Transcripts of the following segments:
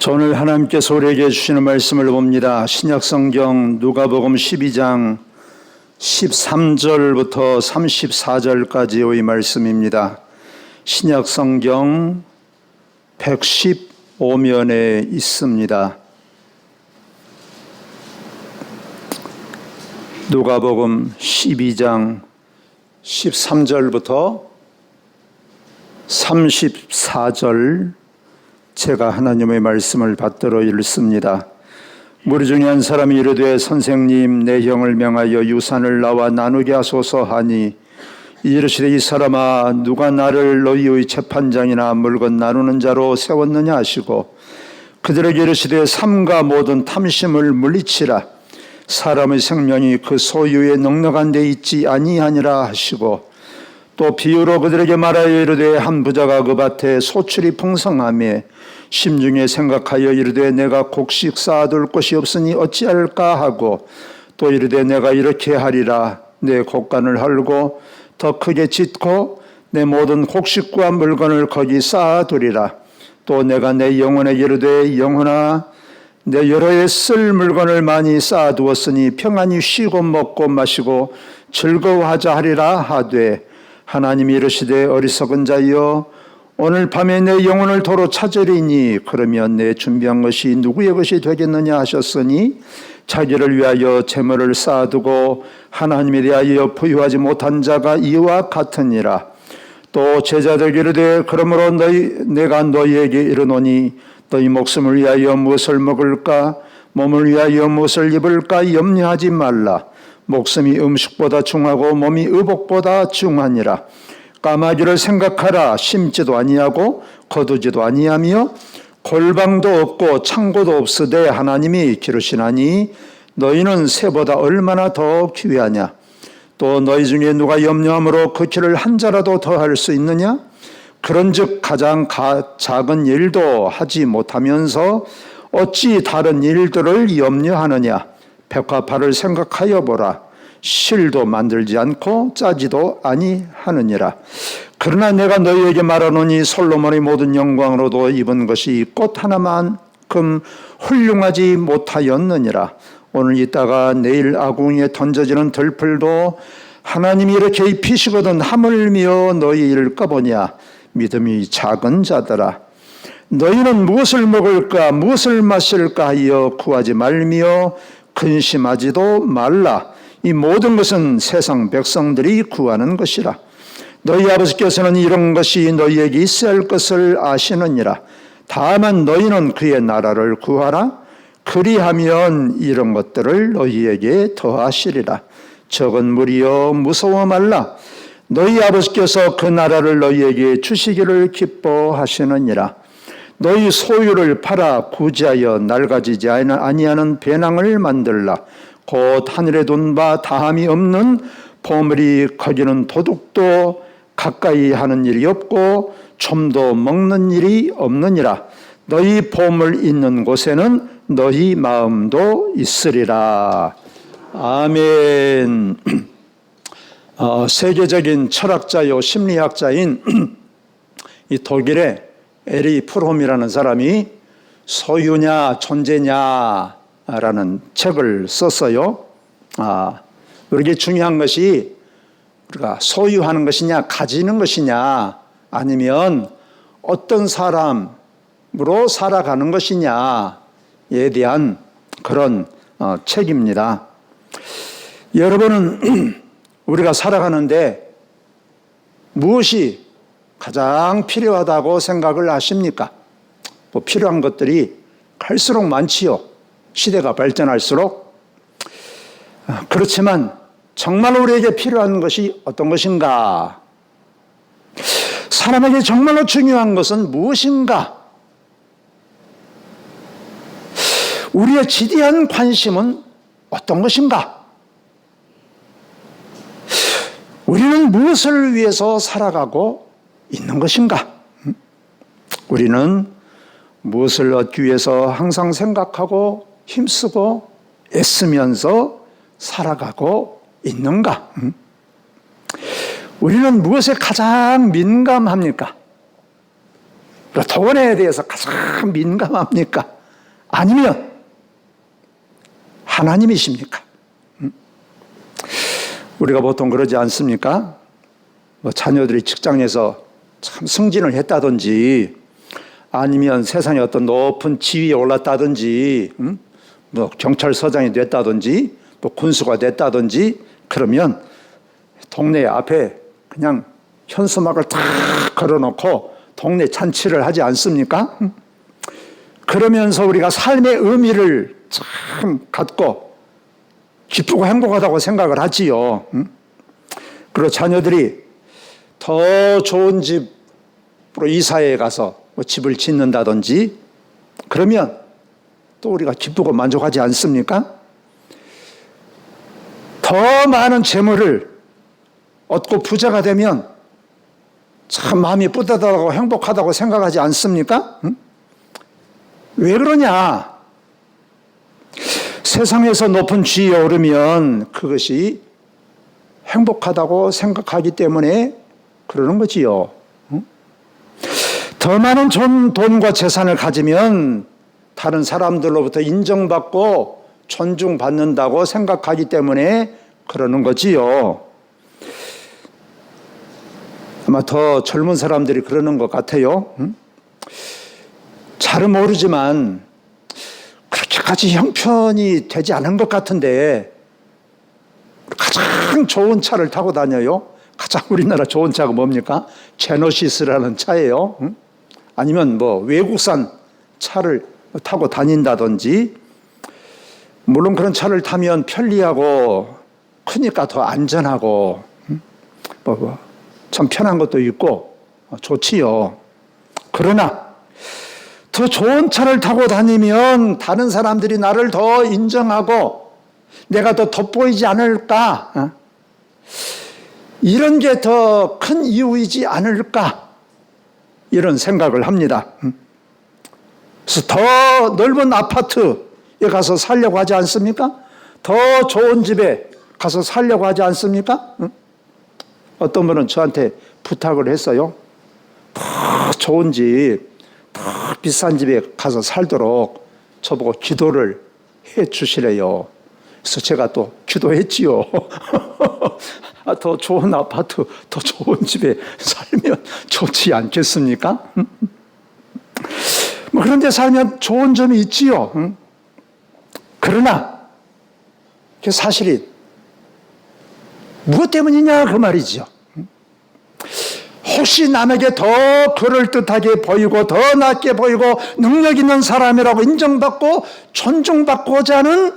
자, 오늘 하나님께서 우리에게 주시는 말씀을 봅니다. 신약성경 누가복음 12장 13절부터 34절까지의 말씀입니다. 신약성경 115면에 있습니다. 누가복음 12장 13절부터 34절 제가 하나님의 말씀을 받들어 읽습니다. 무리 중에 한 사람이 이르되 선생님 내 형을 명하여 유산을 나와 나누게 하소서 하니 이르시되 이 사람아 누가 나를 너희의 재판장이나 물건 나누는 자로 세웠느냐 하시고 그들에게 이르시되 삼가 모든 탐심을 물리치라 사람의 생명이 그 소유에 넉넉한 데 있지 아니하니라 하시고 또 비유로 그들에게 말하여 이르되 한 부자가 그 밭에 소출이 풍성하며 심중에 생각하여 이르되 내가 곡식 쌓아둘 곳이 없으니 어찌할까 하고 또 이르되 내가 이렇게 하리라 내 곡간을 헐고 더 크게 짓고 내 모든 곡식과 물건을 거기 쌓아두리라 또 내가 내 영혼에게 이르되 영혼아 내 여러 해 쓸 물건을 많이 쌓아두었으니 평안히 쉬고 먹고 마시고 즐거워하자 하리라 하되 하나님이 이르시되 어리석은 자여 오늘 밤에 내 영혼을 도로 찾으리니 그러면 내 준비한 것이 누구의 것이 되겠느냐 하셨으니 자기를 위하여 재물을 쌓아두고 하나님에 대하여 부유하지 못한 자가 이와 같으니라. 또 제자들에게 이르되 그러므로 내가 너희에게 이르노니 너희 목숨을 위하여 무엇을 먹을까 몸을 위하여 무엇을 입을까 염려하지 말라. 목숨이 음식보다 중하고 몸이 의복보다 중하니라. 까마귀를 생각하라. 심지도 아니하고 거두지도 아니하며 골방도 없고 창고도 없으되 하나님이 기르시나니 너희는 새보다 얼마나 더 귀하냐. 또 너희 중에 누가 염려함으로 그 길을 한 자라도 더 할 수 있느냐. 그런즉 가장 작은 일도 하지 못하면서 어찌 다른 일들을 염려하느냐. 벽과 발을 생각하여 보라. 실도 만들지 않고 짜지도 아니하느니라. 그러나 내가 너희에게 말하노니 솔로몬의 모든 영광으로도 입은 것이 꽃 하나만큼 훌륭하지 못하였느니라. 오늘 있다가 내일 아궁이에 던져지는 들풀도 하나님이 이렇게 입히시거든 하물며 너희 일을 까보냐. 믿음이 작은 자들아 너희는 무엇을 먹을까 무엇을 마실까 하여 구하지 말며 근심하지도 말라. 이 모든 것은 세상 백성들이 구하는 것이라. 너희 아버지께서는 이런 것이 너희에게 있어야 할 것을 아시느니라. 다만 너희는 그의 나라를 구하라. 그리하면 이런 것들을 너희에게 더하시리라. 적은 무리여 무서워 말라. 너희 아버지께서 그 나라를 너희에게 주시기를 기뻐하시느니라. 너희 소유를 팔아 구제하여 낡아지지 아니하는 배낭을 만들라. 곧 하늘에 둔 바 다함이 없는 보물이 거기는 도둑도 가까이 하는 일이 없고 좀도 먹는 일이 없느니라. 너희 보물 있는 곳에는 너희 마음도 있으리라. 아멘. 세계적인 철학자요 심리학자인 이 독일의 에리 프롬이라는 사람이 소유냐 존재냐라는 책을 썼어요. 우리에게 중요한 것이 우리가 소유하는 것이냐 가지는 것이냐 아니면 어떤 사람으로 살아가는 것이냐에 대한 그런 책입니다. 여러분은 우리가 살아가는데 무엇이 가장 필요하다고 생각을 하십니까? 뭐 필요한 것들이 갈수록 많지요. 시대가 발전할수록. 그렇지만 정말로 우리에게 필요한 것이 어떤 것인가? 사람에게 정말로 중요한 것은 무엇인가? 우리의 지대한 관심은 어떤 것인가? 우리는 무엇을 위해서 살아가고 있는 것인가? 우리는 무엇을 얻기 위해서 항상 생각하고 힘쓰고 애쓰면서 살아가고 있는가? 우리는 무엇에 가장 민감합니까? 돈에 대해서 가장 민감합니까? 아니면 하나님이십니까? 우리가 보통 그러지 않습니까? 뭐 자녀들이 직장에서 참 승진을 했다든지 아니면 세상에 어떤 높은 지위에 올랐다든지 뭐 경찰서장이 됐다든지 뭐 군수가 됐다든지 그러면 동네 앞에 그냥 현수막을 탁 걸어놓고 동네 잔치를 하지 않습니까? 그러면서 우리가 삶의 의미를 참 갖고 기쁘고 행복하다고 생각을 하지요. 그리고 자녀들이 더 좋은 집으로 이사해 가서 뭐 집을 짓는다든지 그러면 또 우리가 기쁘고 만족하지 않습니까? 더 많은 재물을 얻고 부자가 되면 참 마음이 뿌듯하고 행복하다고 생각하지 않습니까? 왜 그러냐? 세상에서 높은 지위에 오르면 그것이 행복하다고 생각하기 때문에 그러는 거지요. 더 많은 돈과 재산을 가지면 다른 사람들로부터 인정받고 존중받는다고 생각하기 때문에 그러는 거지요. 아마 더 젊은 사람들이 그러는 것 같아요. 잘은 모르지만 그렇게까지 형편이 되지 않은 것 같은데 가장 좋은 차를 타고 다녀요. 가장 우리나라 좋은 차가 뭡니까? 제너시스라는 차예요. 아니면 뭐 외국산 차를 타고 다닌다든지 물론 그런 차를 타면 편리하고 크니까 더 안전하고 참 편한 것도 있고 좋지요. 그러나 더 좋은 차를 타고 다니면 다른 사람들이 나를 더 인정하고 내가 더 돋보이지 않을까? 이런 게 더 큰 이유이지 않을까? 이런 생각을 합니다. 그래서 더 넓은 아파트에 가서 살려고 하지 않습니까? 더 좋은 집에 가서 살려고 하지 않습니까? 어떤 분은 저한테 부탁을 했어요. 더 좋은 집, 더 비싼 집에 가서 살도록 저보고 기도를 해 주시래요. 그래서 제가 또 기도했지요. 더 좋은 아파트, 더 좋은 집에 살면 좋지 않겠습니까? 뭐 그런 데 살면 좋은 점이 있지요. 그러나 그게 사실이 무엇 때문이냐 그 말이죠. 혹시 남에게 더 그럴듯하게 보이고 더 낫게 보이고 능력 있는 사람이라고 인정받고 존중받고자 하는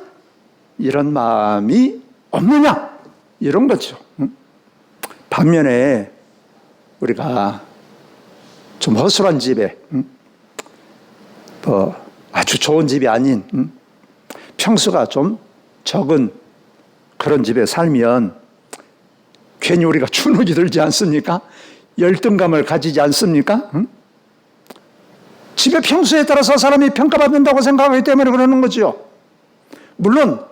이런 마음이 없느냐 이런 거죠. 반면에 우리가 좀 허술한 집에 뭐 아주 좋은 집이 아닌 평수가 좀 적은 그런 집에 살면 괜히 우리가 주눅이 들지 않습니까? 열등감을 가지지 않습니까? 집의 평수에 따라서 사람이 평가받는다고 생각하기 때문에 그러는 거죠. 물론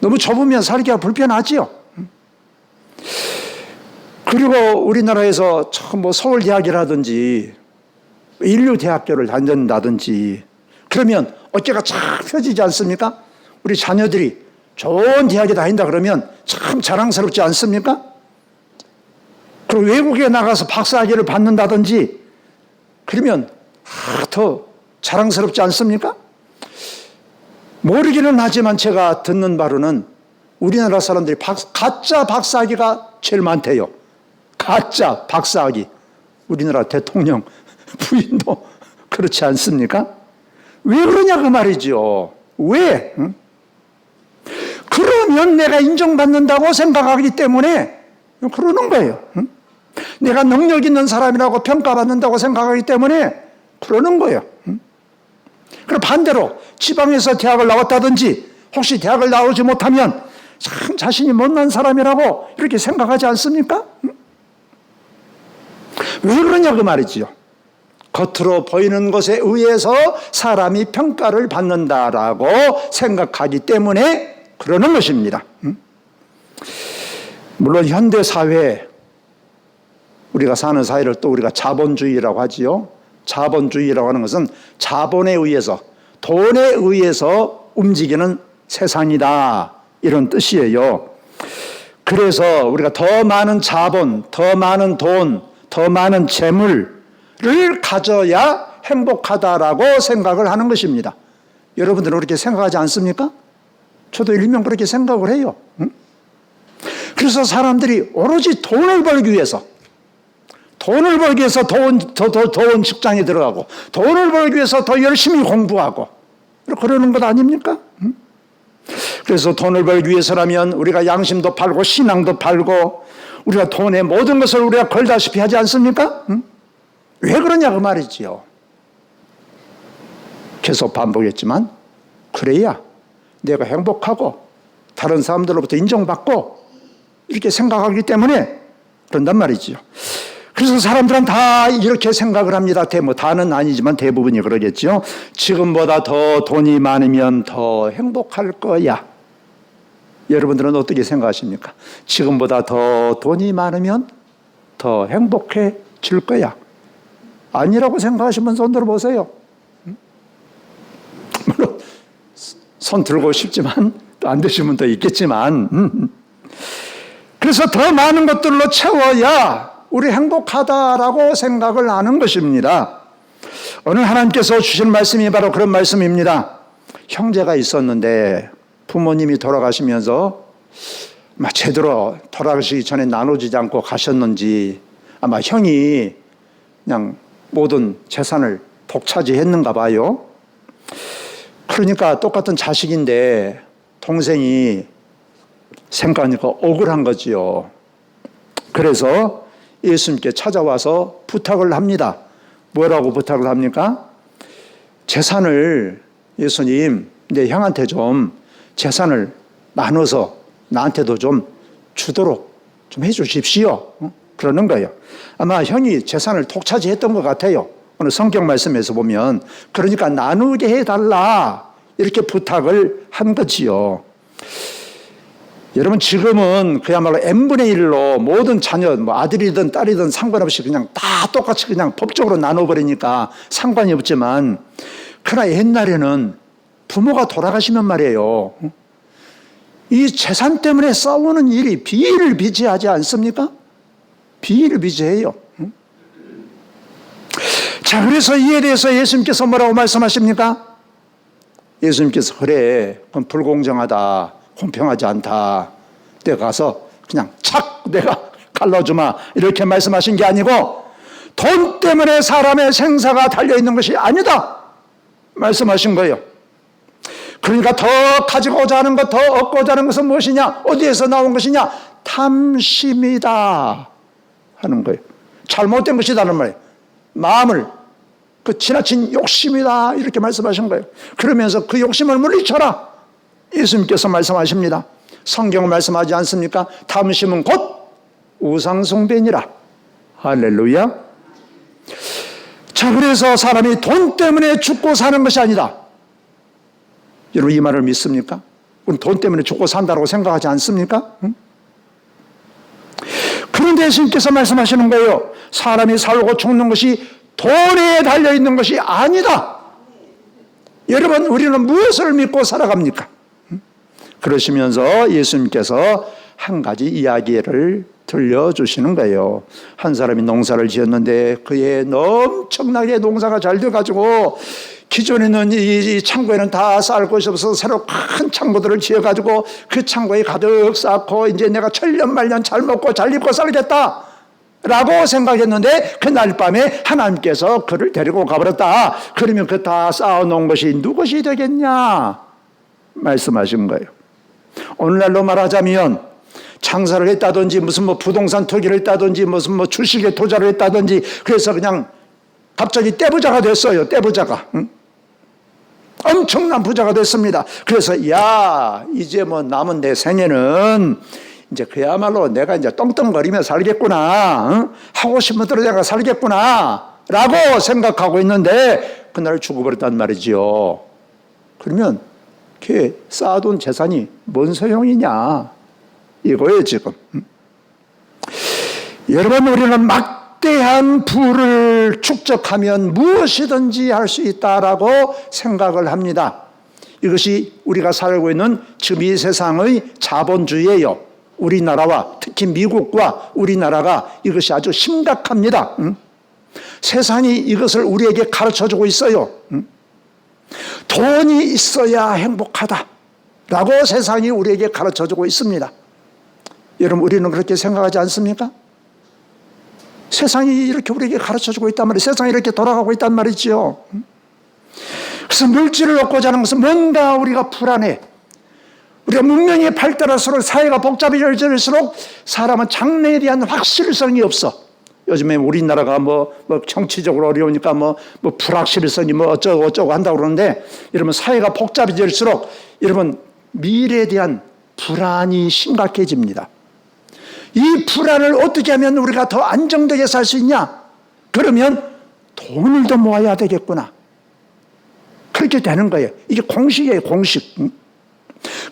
너무 좁으면 살기가 불편하지요. 그리고 우리나라에서 뭐 서울대학이라든지 인류대학교를 다닌다든지 그러면 어깨가 쫙 펴지지 않습니까? 우리 자녀들이 좋은 대학에 다닌다 그러면 참 자랑스럽지 않습니까? 그리고 외국에 나가서 박사학위를 받는다든지 그러면 더 자랑스럽지 않습니까? 모르기는 하지만 제가 듣는 바로는 우리나라 사람들이 가짜 박사학위가 제일 많대요. 가짜 박사학위. 우리나라 대통령 부인도 그렇지 않습니까? 왜 그러냐 그 말이죠. 왜? 그러면 내가 인정받는다고 생각하기 때문에 그러는 거예요. 내가 능력 있는 사람이라고 평가받는다고 생각하기 때문에 그러는 거예요. 그리고 반대로 지방에서 대학을 나왔다든지 혹시 대학을 나오지 못하면 참 자신이 못난 사람이라고 이렇게 생각하지 않습니까? 왜 그러냐 그 말이지요. 겉으로 보이는 것에 의해서 사람이 평가를 받는다라고 생각하기 때문에 그러는 것입니다. 물론 현대 사회 우리가 사는 사회를 또 우리가 자본주의라고 하지요. 자본주의라고 하는 것은 자본에 의해서 돈에 의해서 움직이는 세상이다, 이런 뜻이에요. 그래서 우리가 더 많은 자본, 더 많은 돈, 더 많은 재물을 가져야 행복하다라고 생각을 하는 것입니다. 여러분들은 그렇게 생각하지 않습니까? 저도 일명 그렇게 생각을 해요. 그래서 사람들이 오로지 돈을 벌기 위해서 더 좋은 직장에 들어가고, 돈을 벌기 위해서 더 열심히 공부하고, 그러는 것 아닙니까? 그래서 돈을 벌기 위해서라면 우리가 양심도 팔고 신앙도 팔고 우리가 돈에 모든 것을 우리가 걸다시피 하지 않습니까? 왜 그러냐 그 말이지요. 계속 반복했지만 그래야 내가 행복하고 다른 사람들로부터 인정받고 이렇게 생각하기 때문에 그런단 말이지요. 그래서 사람들은 다 이렇게 생각을 합니다. 다는 아니지만 대부분이 그러겠죠. 지금보다 더 돈이 많으면 더 행복할 거야. 여러분들은 어떻게 생각하십니까? 지금보다 더 돈이 많으면 더 행복해질 거야. 아니라고 생각하시면 손 들어보세요. 물론 손 들고 싶지만 또 안 되신 분도 있겠지만, 그래서 더 많은 것들로 채워야 우리 행복하다라고 생각을 하는 것입니다. 오늘 하나님께서 주신 말씀이 바로 그런 말씀입니다. 형제가 있었는데 부모님이 돌아가시면서 아마 제대로 돌아가시기 전에 나눠주지 않고 가셨는지 아마 형이 그냥 모든 재산을 독차지했는가 봐요. 그러니까 똑같은 자식인데 동생이 생각하니까 억울한 거지요. 그래서 예수님께 찾아와서 부탁을 합니다. 뭐라고 부탁을 합니까? 재산을, 예수님, 내 형한테 좀 재산을 나눠서 나한테도 좀 주도록 좀 해주십시오. 그러는 거예요. 아마 형이 재산을 독차지했던 것 같아요. 오늘 성경 말씀에서 보면. 그러니까 나누게 해달라 이렇게 부탁을 한 거지요. 여러분, 지금은 그야말로 n분의 1로 모든 자녀, 아들이든 딸이든 상관없이 그냥 다 똑같이 그냥 법적으로 나눠버리니까 상관이 없지만, 그러나 옛날에는 부모가 돌아가시면 말이에요, 이 재산 때문에 싸우는 일이 비일비재하지 않습니까? 비일비재해요. 자, 그래서 이에 대해서 예수님께서 뭐라고 말씀하십니까? 예수님께서 그래, 그건 불공정하다, 공평하지 않다, 내가 가서 그냥 착 내가 갈라주마, 이렇게 말씀하신 게 아니고 돈 때문에 사람의 생사가 달려있는 것이 아니다 말씀하신 거예요. 그러니까 더 가지고자 하는 것, 더 얻고자 하는 것은 무엇이냐? 어디에서 나온 것이냐? 탐심이다 하는 거예요. 잘못된 것이다는 말이에요. 마음을, 그 지나친 욕심이다 이렇게 말씀하신 거예요. 그러면서 그 욕심을 물리쳐라 예수님께서 말씀하십니다. 성경은 말씀하지 않습니까? 탐심은 곧 우상숭배니라. 할렐루야. 자, 그래서 사람이 돈 때문에 죽고 사는 것이 아니다. 여러분, 이 말을 믿습니까? 우리 돈 때문에 죽고 산다고 생각하지 않습니까? 그런데 예수님께서 말씀하시는 거예요. 사람이 살고 죽는 것이 돈에 달려있는 것이 아니다. 여러분, 우리는 무엇을 믿고 살아갑니까? 그러시면서 예수님께서 한 가지 이야기를 들려주시는 거예요. 한 사람이 농사를 지었는데 그의 엄청나게 농사가 잘 돼가지고 기존에는 이 창고에는 다 쌓을 것이 없어서 새로 큰 창고들을 지어가지고 그 창고에 가득 쌓고 이제 내가 천년만년 잘 먹고 잘 입고 살겠다 라고 생각했는데 그날 밤에 하나님께서 그를 데리고 가버렸다. 그러면 그 다 쌓아놓은 것이 누구시 되겠냐 말씀하신 거예요. 오늘날로 말하자면 장사를 했다든지 무슨 부동산 투기를 했다든지 무슨 주식에 투자를 했다든지 그래서 그냥 갑자기 떼부자가 됐어요. 떼부자가. 엄청난 부자가 됐습니다. 그래서 야, 이제 남은 내 생애는 이제 그야말로 내가 이제 떵떵거리며 살겠구나. 하고 싶은 대로 내가 살겠구나 라고 생각하고 있는데 그날 죽어버렸단 말이지요. 그러면 걔 쌓아둔 재산이 뭔 소용이냐 이거예요 지금. 여러분, 우리는 막대한 부를 축적하면 무엇이든지 할 수 있다라고 생각을 합니다. 이것이 우리가 살고 있는 지금 이 세상의 자본주의예요. 우리나라와 특히 미국과 우리나라가 이것이 아주 심각합니다. 세상이 이것을 우리에게 가르쳐주고 있어요. 돈이 있어야 행복하다라고 세상이 우리에게 가르쳐주고 있습니다. 여러분, 우리는 그렇게 생각하지 않습니까? 세상이 이렇게 우리에게 가르쳐주고 있단 말이에요. 세상이 이렇게 돌아가고 있단 말이죠. 그래서 물질을 얻고자 하는 것은 뭔가 우리가 불안해. 우리가 문명이 발달할수록, 사회가 복잡해질수록 사람은 장래에 대한 확실성이 없어. 요즘에 우리나라가 정치적으로 어려우니까 불확실성이 어쩌고 한다고 그러는데, 여러분, 사회가 복잡해질수록 여러분 미래에 대한 불안이 심각해집니다. 이 불안을 어떻게 하면 우리가 더 안정되게 살 수 있냐? 그러면 돈을 더 모아야 되겠구나. 그렇게 되는 거예요. 이게 공식이에요, 공식.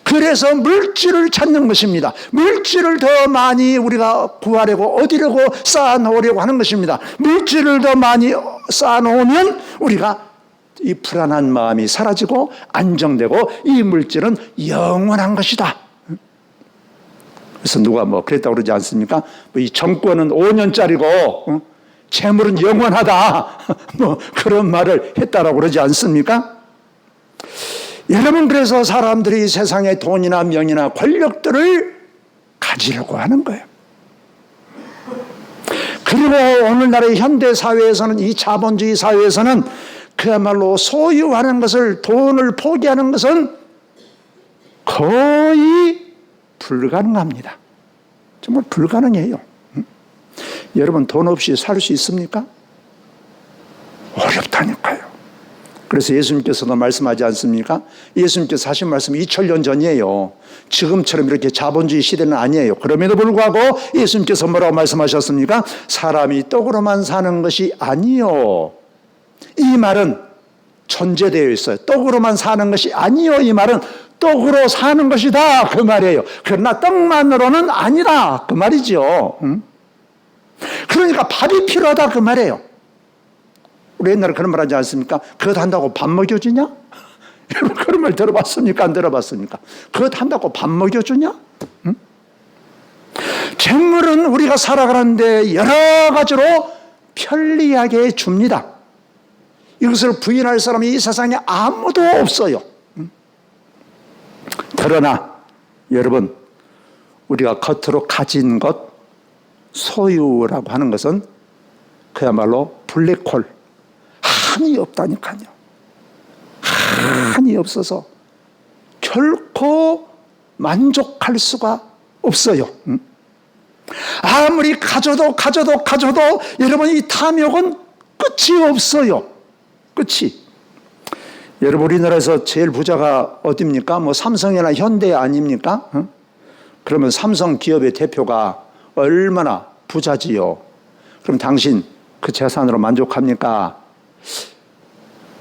그래서 물질을 찾는 것입니다. 물질을 더 많이 우리가 구하려고, 얻으려고, 쌓아놓으려고 하는 것입니다. 물질을 더 많이 쌓아놓으면 우리가 이 불안한 마음이 사라지고 안정되고, 이 물질은 영원한 것이다. 그래서 누가 그랬다고 그러지 않습니까? 이 정권은 5년짜리고 재물은 영원하다. 그런 말을 했다라고 그러지 않습니까? 여러분, 그래서 사람들이 세상에 돈이나 명이나 권력들을 가지려고 하는 거예요. 그리고 오늘날의 현대 사회에서는, 이 자본주의 사회에서는 그야말로 소유하는 것을, 돈을 포기하는 것은 거의 불가능합니다. 정말 불가능해요. 여러분, 돈 없이 살 수 있습니까? 어렵다니까요. 그래서 예수님께서도 말씀하지 않습니까? 예수님께서 하신 말씀이 2000년 전이에요. 지금처럼 이렇게 자본주의 시대는 아니에요. 그럼에도 불구하고 예수님께서 뭐라고 말씀하셨습니까? 사람이 떡으로만 사는 것이 아니요. 이 말은 전제되어 있어요. 떡으로만 사는 것이 아니요. 이 말은 떡으로 사는 것이다, 그 말이에요. 그러나 떡만으로는 아니다, 그 말이죠. 그러니까 밥이 필요하다, 그 말이에요. 우리 옛날에 그런 말 하지 않습니까? 그것 한다고 밥 먹여주냐? 여러분, 그런 말 들어봤습니까? 안 들어봤습니까? 그것 한다고 밥 먹여주냐? 재물은 우리가 살아가는데 여러 가지로 편리하게 줍니다. 이것을 부인할 사람이 이 세상에 아무도 없어요. 그러나 여러분, 우리가 겉으로 가진 것, 소유라고 하는 것은 그야말로 블랙홀, 한이 없다니까요. 한이 없어서 결코 만족할 수가 없어요. 아무리 가져도 여러분, 이 탐욕은 끝이 없어요. 끝이. 여러분, 우리나라에서 제일 부자가 어디입니까? 삼성이나 현대 아닙니까? 그러면 삼성 기업의 대표가 얼마나 부자지요? 그럼 당신 그 재산으로 만족합니까?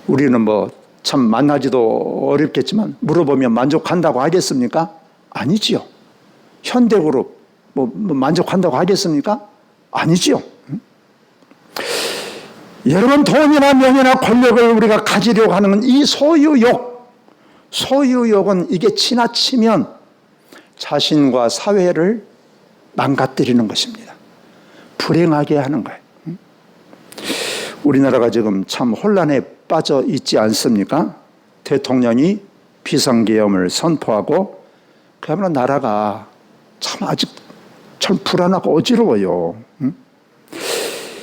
우리는 참 만나지도 어렵겠지만 물어보면 만족한다고 하겠습니까? 아니지요. 현대그룹 만족한다고 하겠습니까? 아니지요. 여러분, 돈이나 명예나 권력을 우리가 가지려고 하는 이 소유욕은 이게 지나치면 자신과 사회를 망가뜨리는 것입니다. 불행하게 하는 거예요. 우리나라가 지금 참 혼란에 빠져 있지 않습니까? 대통령이 비상계엄을 선포하고, 그야말로 나라가 참 아직 참 불안하고 어지러워요.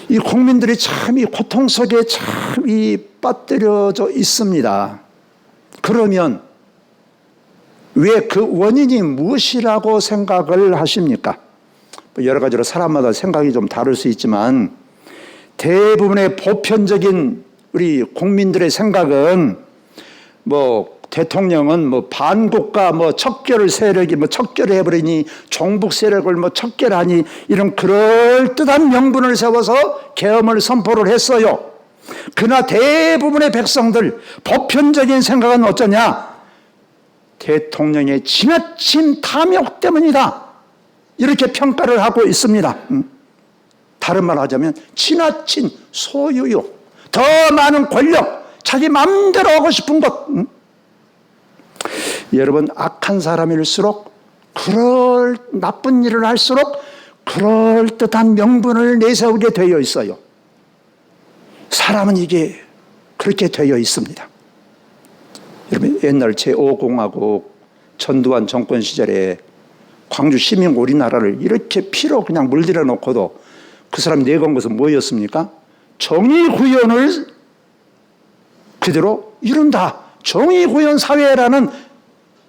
이 국민들이 참 이 고통 속에 참 빠뜨려져 있습니다. 그러면 왜 그 원인이 무엇이라고 생각을 하십니까? 여러 가지로 사람마다 생각이 좀 다를 수 있지만, 대부분의 보편적인 우리 국민들의 생각은 대통령은 반국가 척결 세력이 척결을 해버리니, 종북 세력을 척결하니, 이런 그럴듯한 명분을 세워서 계엄을 선포를 했어요. 그러나 대부분의 백성들, 보편적인 생각은 어쩌냐? 대통령의 지나친 탐욕 때문이다, 이렇게 평가를 하고 있습니다. 다른 말 하자면 지나친 소유욕, 더 많은 권력, 자기 마음대로 하고 싶은 것. 여러분, 악한 사람일수록 그럴 나쁜 일을 할수록 그럴듯한 명분을 내세우게 되어 있어요. 사람은 이게 그렇게 되어 있습니다. 여러분, 옛날 제5공화국 전두환 정권 시절에 광주 시민 우리나라를 이렇게 피로 그냥 물들여 놓고도 그 사람이 내건 것은 뭐였습니까? 정의구현을 그대로 이룬다. 정의구현 사회라는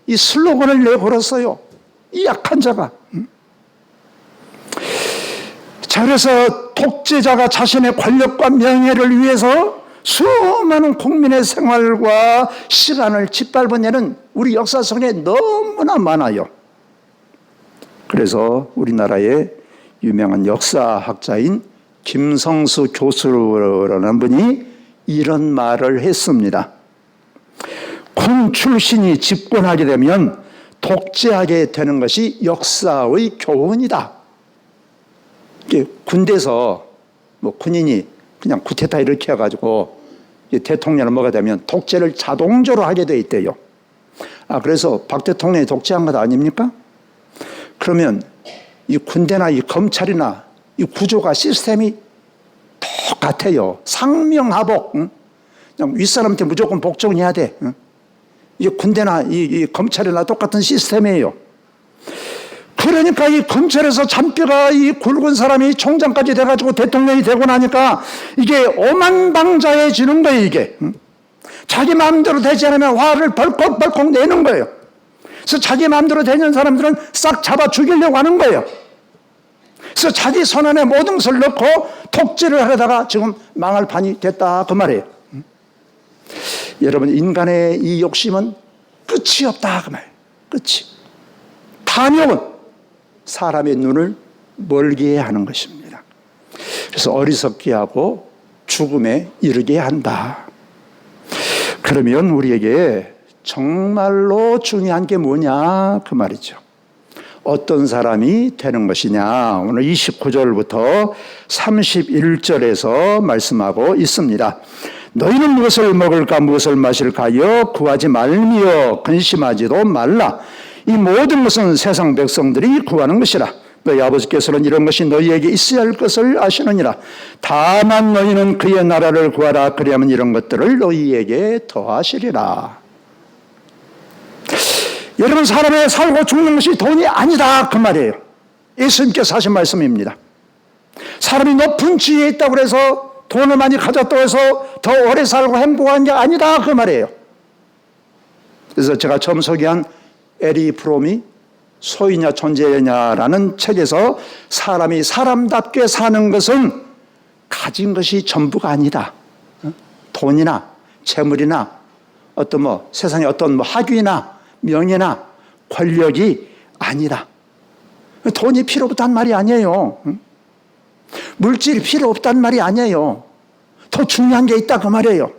이 슬로건을 내걸었어요. 이 약한 자가. 자, 그래서 독재자가 자신의 권력과 명예를 위해서 수많은 국민의 생활과 시간을 짓밟은 예는 우리 역사 속에 너무나 많아요. 그래서 우리나라의 유명한 역사학자인 김성수 교수라는 분이 이런 말을 했습니다. 군 출신이 집권하게 되면 독재하게 되는 것이 역사의 교훈이다. 군대에서 뭐 군인이 그냥 쿠데타 이렇게 해가지고 대통령을 뭐가 되면 독재를 자동적으로 하게 돼 있대요. 그래서 박 대통령이 독재한 것 아닙니까? 그러면 이 군대나 이 검찰이나 이 구조가 시스템이 똑같아요. 상명하복. 그냥 윗사람한테 무조건 복종해야 돼. 이 군대나 이 검찰이나 똑같은 시스템이에요. 그러니까 이 검찰에서 잔뼈가 이 굵은 사람이 총장까지 돼가지고 대통령이 되고 나니까 이게 오만방자해지는 거예요, 이게. 자기 마음대로 되지 않으면 화를 벌컥벌컥 내는 거예요. 그래서 자기 마음대로 되는 사람들은 싹 잡아 죽이려고 하는 거예요. 그래서 자기 손안에 모든 것을 넣고 독재를 하려다가 지금 망할 판이 됐다, 그 말이에요. 여러분, 인간의 이 욕심은 끝이 없다, 그 말이에요. 끝이. 탐욕은 사람의 눈을 멀게 하는 것입니다. 그래서 어리석게 하고 죽음에 이르게 한다. 그러면 우리에게 정말로 중요한 게 뭐냐, 그 말이죠. 어떤 사람이 되는 것이냐. 오늘 29절부터 31절에서 말씀하고 있습니다. 너희는 무엇을 먹을까 무엇을 마실까 하여 구하지 말며 근심하지도 말라. 이 모든 것은 세상 백성들이 구하는 것이라. 너희 아버지께서는 이런 것이 너희에게 있어야 할 것을 아시느니라. 다만 너희는 그의 나라를 구하라. 그리하면 이런 것들을 너희에게 더하시리라. 여러분, 사람의 살고 죽는 것이 돈이 아니다, 그 말이에요. 예수님께서 하신 말씀입니다. 사람이 높은 지위에 있다고 해서 돈을 많이 가졌다고 해서 더 오래 살고 행복한 게 아니다, 그 말이에요. 그래서 제가 처음 소개한 에리 프롬이 소유냐 존재냐라는 책에서 사람이 사람답게 사는 것은 가진 것이 전부가 아니다. 돈이나 재물이나 어떤 뭐 세상의 어떤 뭐 학위나 명예나 권력이 아니다. 돈이 필요 없단 말이 아니에요. 물질이 필요 없단 말이 아니에요. 더 중요한 게 있다, 그 말이에요.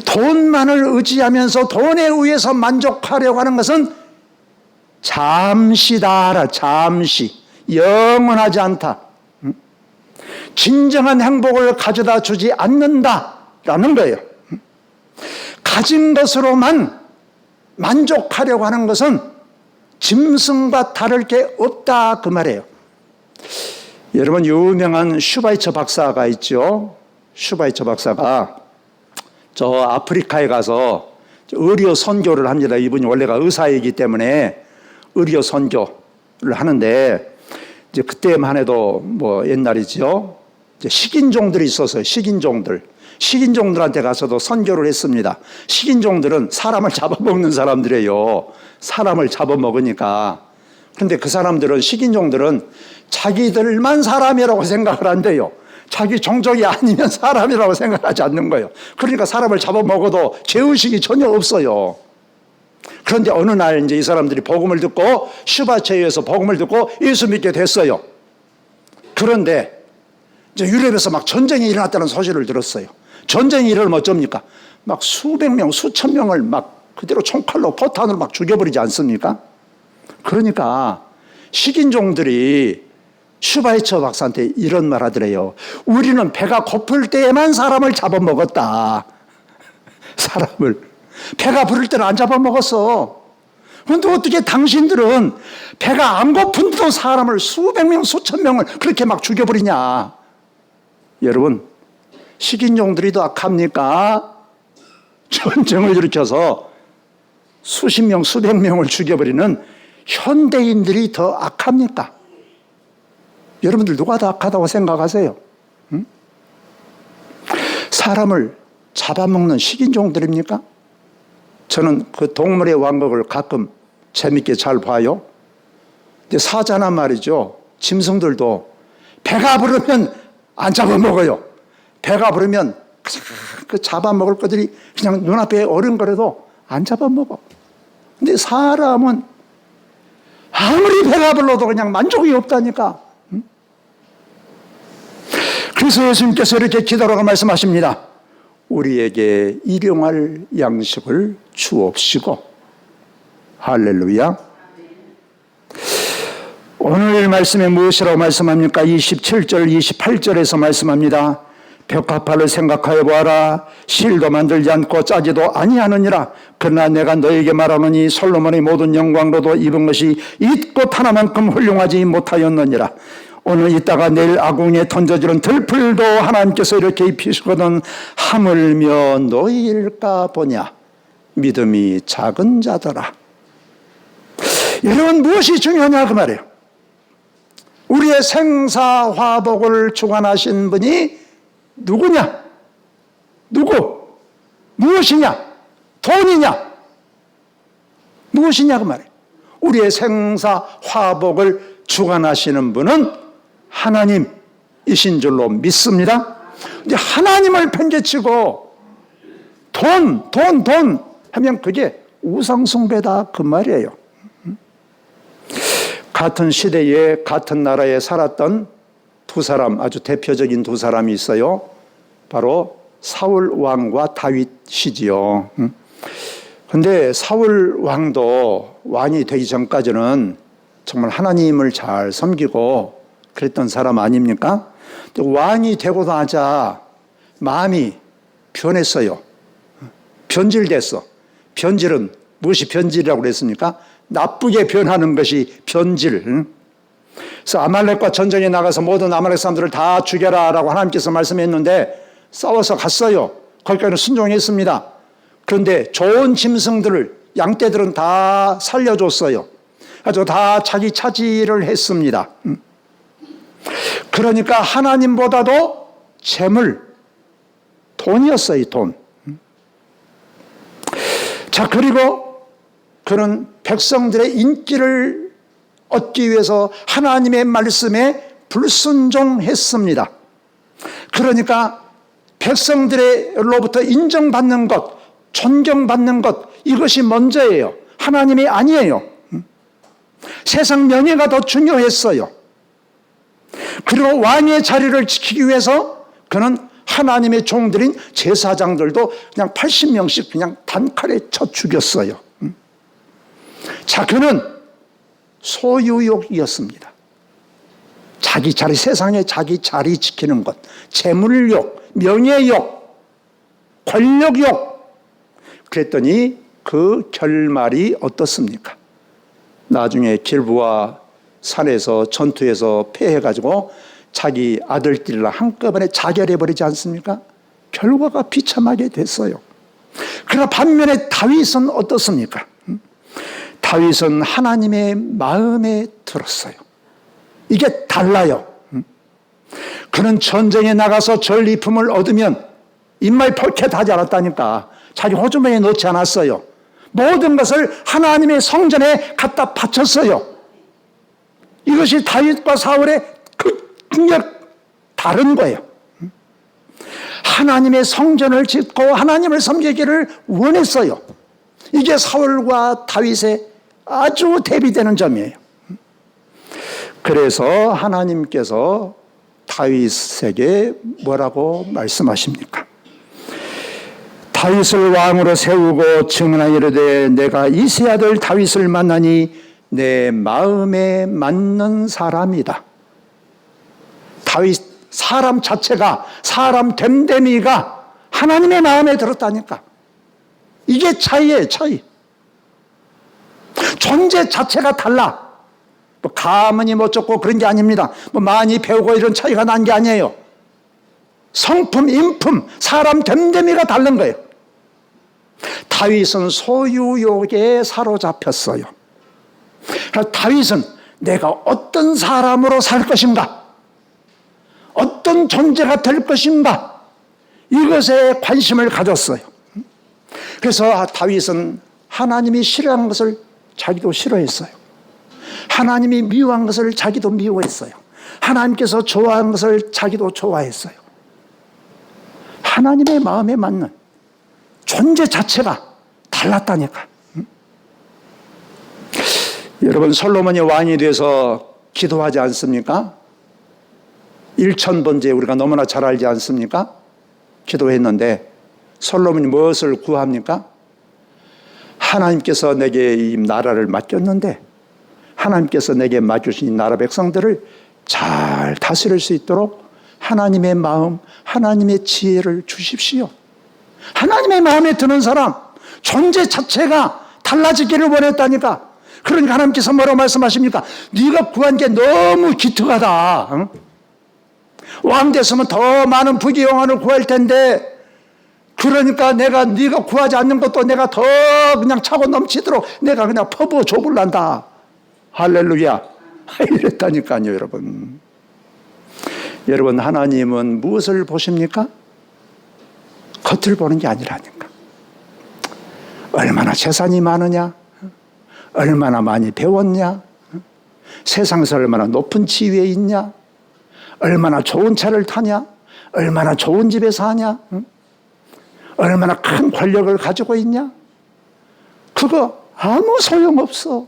돈만을 의지하면서 돈에 의해서 만족하려고 하는 것은 잠시다. 잠시. 영원하지 않다. 진정한 행복을 가져다 주지 않는다라는 거예요. 가진 것으로만 만족하려고 하는 것은 짐승과 다를 게 없다, 그 말이에요. 여러분, 유명한 슈바이처 박사가 있죠. 슈바이처 박사가 저 아프리카에 가서 의료 선교를 합니다. 이분이 원래가 의사이기 때문에 의료 선교를 하는데, 이제 그때만 해도 뭐 옛날이죠. 이제 식인종들이 있었어요. 식인종들한테 가서도 선교를 했습니다. 식인종들은 사람을 잡아먹는 사람들이에요. 사람을 잡아먹으니까. 그런데 그 사람들은, 식인종들은 자기들만 사람이라고 생각을 한대요. 자기 종족이 아니면 사람이라고 생각하지 않는 거예요. 그러니까 사람을 잡아먹어도 죄의식이 전혀 없어요. 그런데 어느 날 이제 이 사람들이 복음을 듣고, 슈바체에 의해서 복음을 듣고 예수 믿게 됐어요. 그런데 이제 유럽에서 막 전쟁이 일어났다는 소식을 들었어요. 전쟁이 일어나면 어쩝니까? 막 수백 명, 수천 명을 막 그대로 총칼로 포탄으로 막 죽여버리지 않습니까? 그러니까 식인종들이 슈바이처 박사한테 이런 말 하더래요. 우리는 배가 고플 때에만 사람을 잡아먹었다. 사람을. 배가 부를 때는 안 잡아먹었어. 그런데 어떻게 당신들은 배가 안 고픈데도 사람을 수백 명, 수천 명을 그렇게 막 죽여버리냐. 여러분, 식인종들이 더 악합니까? 전쟁을 일으켜서 수십 명, 수백 명을 죽여버리는 현대인들이 더 악합니까? 여러분들 누가 더 악하다고 생각하세요? 응? 사람을 잡아먹는 식인종들입니까? 저는 그 동물의 왕국을 가끔 재밌게 잘 봐요. 근데 사자나 말이죠. 짐승들도 배가 부르면 안 잡아먹어요. 배가 부르면 그 잡아먹을 것들이 그냥 눈앞에 어른거려도 안 잡아먹어. 근데 사람은 아무리 배가 불러도 그냥 만족이 없다니까. 그래서 예수님께서 이렇게 기도라고 말씀하십니다. 우리에게 일용할 양식을 주옵시고. 할렐루야. 오늘 말씀에 무엇이라고 말씀합니까? 27절, 28절에서 말씀합니다. 벽화판을 생각하여 보아라. 실도 만들지 않고 짜지도 아니하느니라. 그러나 내가 너에게 말하노니 솔로몬의 모든 영광로도 입은 것이 이 꽃 하나만큼 훌륭하지 못하였느니라. 오늘 있다가 내일 아궁이에 던져지는 들풀도 하나님께서 이렇게 입히시거든 하물며 너희일까 보냐. 믿음이 작은 자더라. 여러분, 무엇이 중요하냐 그 말이에요. 우리의 생사화복을 주관하신 분이 누구냐? 누구? 무엇이냐? 돈이냐? 무엇이냐 그 말이에요. 우리의 생사화복을 주관하시는 분은 하나님이신 줄로 믿습니다. 이제 하나님을 팽개치고 돈 하면 그게 우상숭배다 그 말이에요. 같은 시대에 같은 나라에 살았던 두 사람, 아주 대표적인 두 사람이 있어요. 바로 사울 왕과 다윗이지요. 근데 사울 왕도 왕이 되기 전까지는 정말 하나님을 잘 섬기고 그랬던 사람 아닙니까? 왕이 되고 나자 마음이 변했어요. 변질됐어. 변질은 무엇이 변질이라고 그랬습니까? 나쁘게 변하는 것이 변질. 그래서 아말렉과 전쟁에 나가서 모든 아말렉 사람들을 다 죽여라라고 하나님께서 말씀했는데 싸워서 갔어요. 거기까지는 순종했습니다. 그런데 좋은 짐승들을, 양떼들은 다 살려줬어요. 아주 다 자기 차지를 했습니다. 그러니까 하나님보다도 재물, 돈이었어요, 돈. 자, 그리고 그는 백성들의 인기를 얻기 위해서 하나님의 말씀에 불순종했습니다. 그러니까 백성들로부터 인정받는 것, 존경받는 것, 이것이 먼저예요. 하나님이 아니에요. 세상 명예가 더 중요했어요. 그리고 왕의 자리를 지키기 위해서 그는 하나님의 종들인 제사장들도 그냥 80명씩 그냥 단칼에 쳐 죽였어요. 자, 그는 소유욕이었습니다. 자기 자리, 세상에 자기 자리 지키는 것, 재물욕, 명예욕, 권력욕. 그랬더니 그 결말이 어떻습니까? 나중에 길보아 산에서 전투에서 패해가지고 자기 아들들이랑 한꺼번에 자결해버리지 않습니까? 결과가 비참하게 됐어요. 그러나 반면에 다윗은 어떻습니까? 다윗은 하나님의 마음에 들었어요. 이게 달라요. 그는 전쟁에 나가서 전리품을 얻으면 입마에 펄켓하지 않았다니까. 자기 호주머니에 넣지 않았어요. 모든 것을 하나님의 성전에 갖다 바쳤어요. 이것이 다윗과 사울의 극력 다른 거예요. 하나님의 성전을 짓고 하나님을 섬기기를 원했어요. 이게 사울과 다윗의 아주 대비되는 점이에요. 그래서 하나님께서 다윗에게 뭐라고 말씀하십니까? 다윗을 왕으로 세우고 증언하여 이르되 내가 이새 아들 다윗을 만나니 내 마음에 맞는 사람이다. 다윗 사람 자체가, 사람 됨됨이가 하나님의 마음에 들었다니까. 이게 차이예요, 차이. 존재 자체가 달라. 뭐 가문이 뭐 어쩌고 그런 게 아닙니다. 뭐 많이 배우고 이런 차이가 난 게 아니에요. 성품, 인품, 사람 됨됨이가 다른 거예요. 다윗은 소유욕에 사로잡혔어요. 다윗은 내가 어떤 사람으로 살 것인가, 어떤 존재가 될 것인가, 이것에 관심을 가졌어요. 그래서 다윗은 하나님이 싫어하는 것을 자기도 싫어했어요. 하나님이 미워한 것을 자기도 미워했어요. 하나님께서 좋아하는 것을 자기도 좋아했어요. 하나님의 마음에 맞는 존재 자체가 달랐다니까. 여러분, 솔로몬이 왕이 돼서 기도하지 않습니까? 1000번째 우리가 너무나 잘 알지 않습니까? 기도했는데 솔로몬이 무엇을 구합니까? 하나님께서 내게 이 나라를 맡겼는데 하나님께서 내게 맡겨주신 이 나라 백성들을 잘 다스릴 수 있도록 하나님의 마음, 하나님의 지혜를 주십시오. 하나님의 마음에 드는 사람, 존재 자체가 달라지기를 원했다니까. 그러니까 하나님께서 뭐라고 말씀하십니까? 네가 구한 게 너무 기특하다. 응? 왕 됐으면 더 많은 부귀영화를 구할 텐데, 그러니까 네가 구하지 않는 것도 내가 더 그냥 차고 넘치도록 내가 그냥 퍼부어 줘볼란다. 할렐루야. 이랬다니까요, 여러분. 여러분, 하나님은 무엇을 보십니까? 겉을 보는 게 아니라니까. 얼마나 재산이 많으냐, 얼마나 많이 배웠냐, 세상에서 얼마나 높은 지위에 있냐, 얼마나 좋은 차를 타냐, 얼마나 좋은 집에 사냐, 얼마나 큰 권력을 가지고 있냐, 그거 아무 소용없어.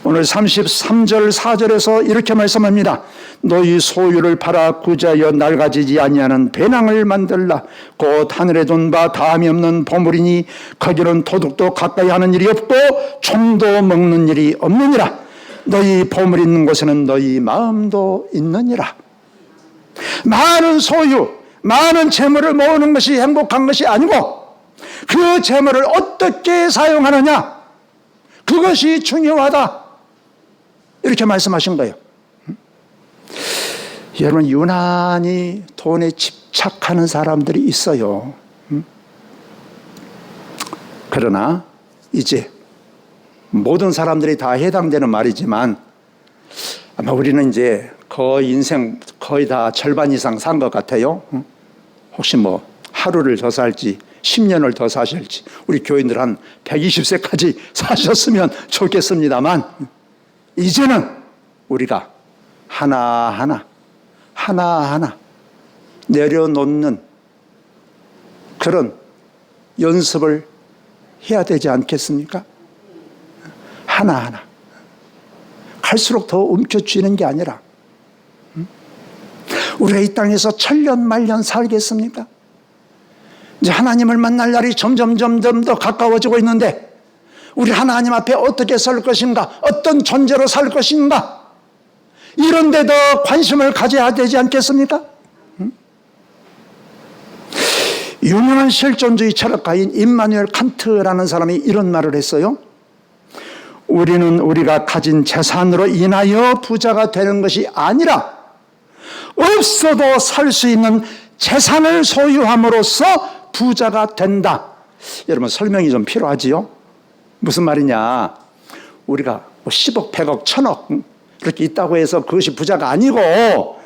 오늘 33절 4절에서 이렇게 말씀합니다. 너희 소유를 팔아 구제하여 낡아지지 아니하는 배낭을 만들라. 곧 하늘에 둔 바 다함이 없는 보물이니 거기는 도둑도 가까이 하는 일이 없고 총도 먹는 일이 없느니라. 너희 보물 있는 곳에는 너희 마음도 있느니라. 많은 소유, 많은 재물을 모으는 것이 행복한 것이 아니고 그 재물을 어떻게 사용하느냐, 그것이 중요하다. 이렇게 말씀하신 거예요. 여러분, 유난히 돈에 집착하는 사람들이 있어요. 그러나 이제 모든 사람들이 다 해당되는 말이지만 아마 우리는 이제 거의 인생 거의 다 절반 이상 산 것 같아요. 혹시 뭐 하루를 더 살지 10년을 더 사실지, 우리 교인들 한 120세까지 사셨으면 좋겠습니다만, 이제는 우리가 하나하나 내려놓는 그런 연습을 해야 되지 않겠습니까? 하나하나. 갈수록 더 움켜쥐는 게 아니라, 우리가 이 땅에서 천년만년 살겠습니까? 이제 하나님을 만날 날이 점점 더 가까워지고 있는데, 우리 하나님 앞에 어떻게 살 것인가, 어떤 존재로 살 것인가, 이런 데 더 관심을 가져야 되지 않겠습니까? 유명한 실존주의 철학가인 임마누엘 칸트라는 사람이 이런 말을 했어요. 우리는 우리가 가진 재산으로 인하여 부자가 되는 것이 아니라 없어도 살 수 있는 재산을 소유함으로써 부자가 된다. 여러분, 설명이 좀 필요하지요? 무슨 말이냐, 우리가 뭐 10억, 100억, 1000억 이렇게 있다고 해서 그것이 부자가 아니고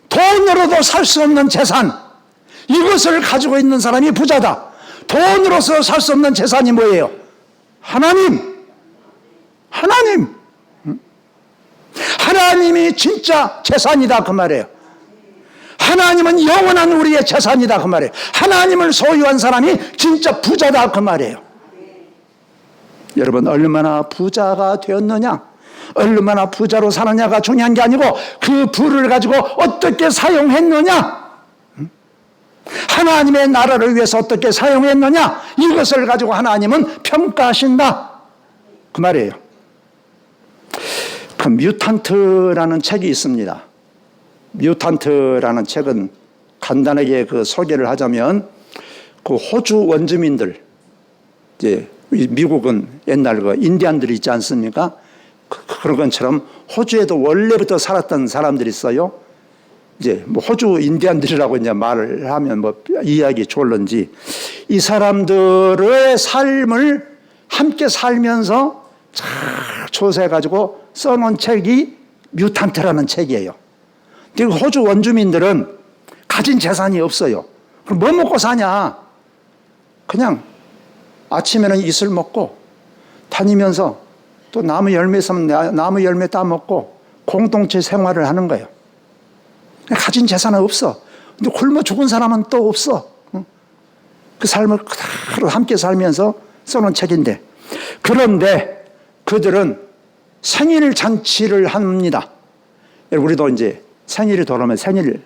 돈으로도 살 수 없는 재산, 이것을 가지고 있는 사람이 부자다. 돈으로서 살 수 없는 재산이 뭐예요? 하나님이 진짜 재산이다, 그 말이에요. 하나님은 영원한 우리의 재산이다, 그 말이에요. 하나님을 소유한 사람이 진짜 부자다, 그 말이에요. 여러분, 얼마나 부자가 되었느냐, 얼마나 부자로 사느냐가 중요한 게 아니고 그 부를 가지고 어떻게 사용했느냐, 하나님의 나라를 위해서 어떻게 사용했느냐, 이것을 가지고 하나님은 평가하신다, 그 말이에요. 그 그 뮤탄트라는 책이 있습니다. 뮤탄트라는 책은 간단하게 그 소개를 하자면 그 호주 원주민들, 이제 미국은 옛날 그 인디안들이 있지 않습니까? 그런 것처럼 호주에도 원래부터 살았던 사람들이 있어요. 이제 뭐 호주 인디안들이라고 이제 말을 하면 뭐 이해하기 좋을런지 이 사람들의 삶을 함께 살면서 잘 조사해가지고 써놓은 책이 뮤탄트라는 책이에요. 그리고 호주 원주민들은 가진 재산이 없어요. 그럼 뭐 먹고 사냐? 그냥 아침에는 이슬 먹고 다니면서 또 나무 열매 있으면 나무 열매 따먹고 공동체 생활을 하는 거예요. 가진 재산은 없어. 근데 굶어 죽은 사람은 또 없어. 그 삶을 그대로 함께 살면서 써놓은 책인데, 그런데 그들은 생일 잔치를 합니다. 우리도 이제 생일이 돌아오면 생일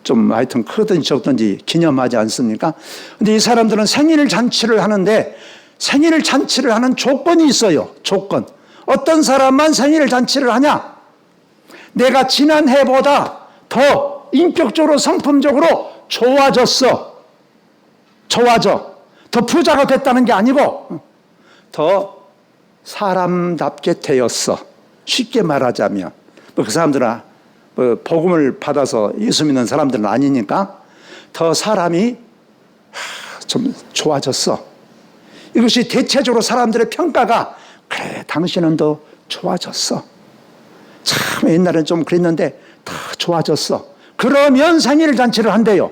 좀 하여튼 크든지 적든지 기념하지 않습니까? 근데 이 사람들은 생일 잔치를 하는데 생일 잔치를 하는 조건이 있어요. 조건. 어떤 사람만 생일 잔치를 하냐? 내가 지난해보다 더 인격적으로 성품적으로 좋아졌어. 좋아져. 더 부자가 됐다는 게 아니고 더 사람답게 되었어. 쉽게 말하자면 그 사람들은 복음을 받아서 예수 믿는 사람들은 아니니까 더 사람이 좀 좋아졌어. 이것이 대체적으로 사람들의 평가가 그래 당신은 더 좋아졌어. 참 옛날엔 좀 그랬는데 다 좋아졌어. 그러면 생일잔치를 한대요.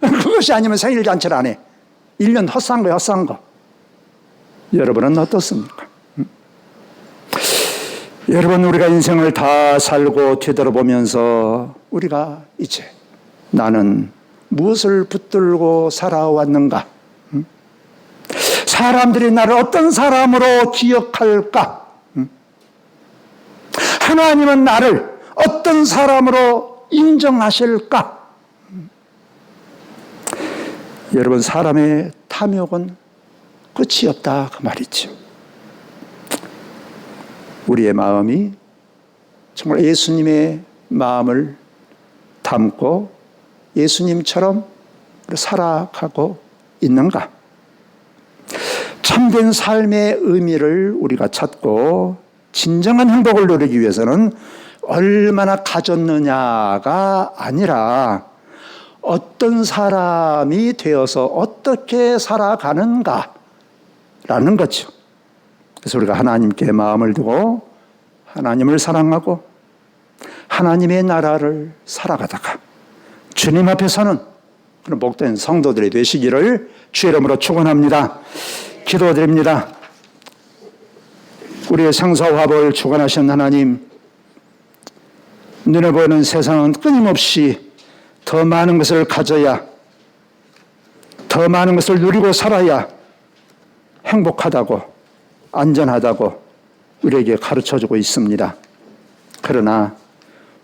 그것이 아니면 생일잔치를 안 해. 1년 헛산 거야, 헛산 거. 여러분은 어떻습니까? 여러분, 우리가 인생을 다 살고 뒤돌아보면서 우리가 이제 나는 무엇을 붙들고 살아왔는가? 사람들이 나를 어떤 사람으로 기억할까? 하나님은 나를 어떤 사람으로 인정하실까? 여러분, 사람의 탐욕은 끝이 없다 그 말이죠. 우리의 마음이 정말 예수님의 마음을 담고 예수님처럼 살아가고 있는가? 참된 삶의 의미를 우리가 찾고 진정한 행복을 누리기 위해서는 얼마나 가졌느냐가 아니라 어떤 사람이 되어서 어떻게 살아가는가라는 거죠. 그래서 우리가 하나님께 마음을 두고 하나님을 사랑하고 하나님의 나라를 살아가다가 주님 앞에 서는 그런 복된 성도들이 되시기를 주의 이름으로 축원합니다. 기도드립니다. 우리의 생사화복을 주관하신 하나님, 눈에 보이는 세상은 끊임없이 더 많은 것을 가져야, 더 많은 것을 누리고 살아야 행복하다고, 안전하다고 우리에게 가르쳐주고 있습니다. 그러나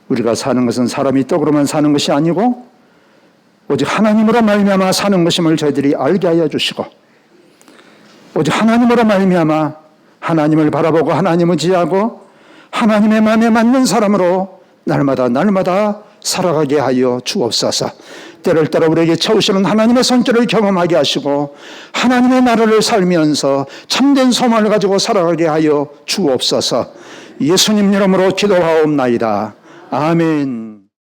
우리가 사는 것은 사람이 떡으로만 사는 것이 아니고 오직 하나님으로 말미암아 사는 것임을 저희들이 알게 하여 주시고, 오직 하나님으로 말미암아 하나님을 바라보고 하나님을 지하고 하나님의 마음에 맞는 사람으로 날마다 살아가게 하여 주옵소서. 때를 따라 우리에게 채우시는 하나님의 손길을 경험하게 하시고 하나님의 나라를 살면서 참된 소망을 가지고 살아가게 하여 주옵소서. 예수님 이름으로 기도하옵나이다. 아멘.